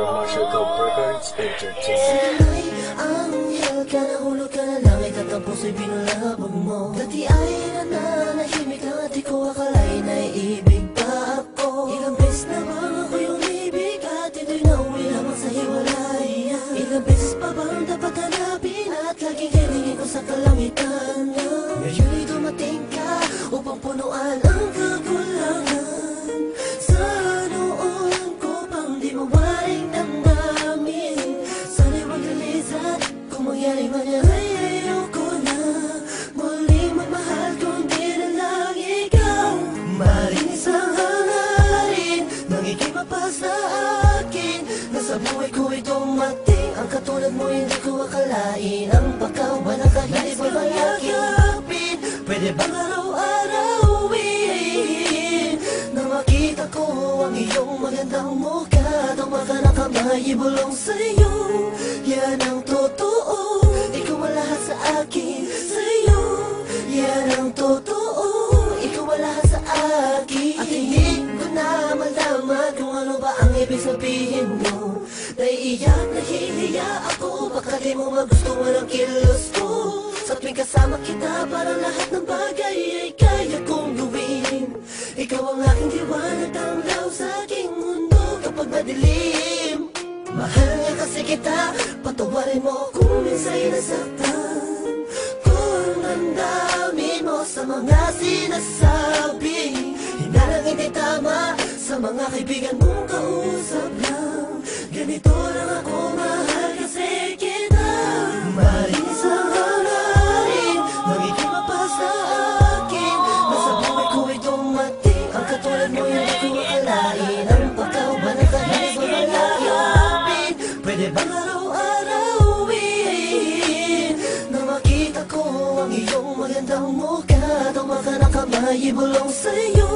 from Marshall Records Entertainment. Sina'y anghel ka, nahulog ka na langit at ang puso'y binulabog mo. Dati ay nananahimik lang at di ko akalain ay ibig pa ako. Ilang beses na bang ako yung ibig at ito'y nauwi lamang sa hiwalayan. Ilang beses pa bang dapat hanapin at laging hilingin ko sa kalangitan. Ngayon'y dumating ka upang punuan ang kakulangan. Sa noon ko pang di mawaring damdamin. Sana'y wag lilisan kung mangyari man yan ay ayoko na muling magmahal kundi na lang ikaw. Maring isang hangarin nang ikipapa sa akin na sa buhay ko'y dumating ang katulad mo. Hindi ko akalain ang pagkawa na kahit pa bang yakapin. Pwede bang araw-arawin na makita ko ang iyong magandang mukha? Tuma ka na kamay, ibulong sa'yo, yan ang totoo. Ikaw ang lahat sa akin, sa'yo, yan ang totoo. Ikaw ang lahat sa akin. At hindi ko na malaman kung ano ba ang ibig sabihin mo. Naiiyak, nahihiya ako, baka di mo magustuhan ang kilos ko. Sa tuwing kasama kita, parang lahat ng bagay ay kaya kong gawin. Ikaw ang aking liwanag, tanglaw sa aking mundo kapag madilim. Mahal niya kasi kita, patawarin mo kung minsa'y nasaktan. Kung ang dami mo sa mga sinasabi, hinalang hindi tama sa mga kaibigan mong kausap lang. Ganito lang ako, mahal kasi kita. Maring isang hangarin nang ikipapa sa akin na sa buhay ko'y dumating ang katulad mo. Hindi ko akalain ang pagkawa na kahit pa bang yakapin. Pwede bang araw-arawin na makita ko ang iyong magandang mukha? Tuma ka na kamay, ibulong sa'yo,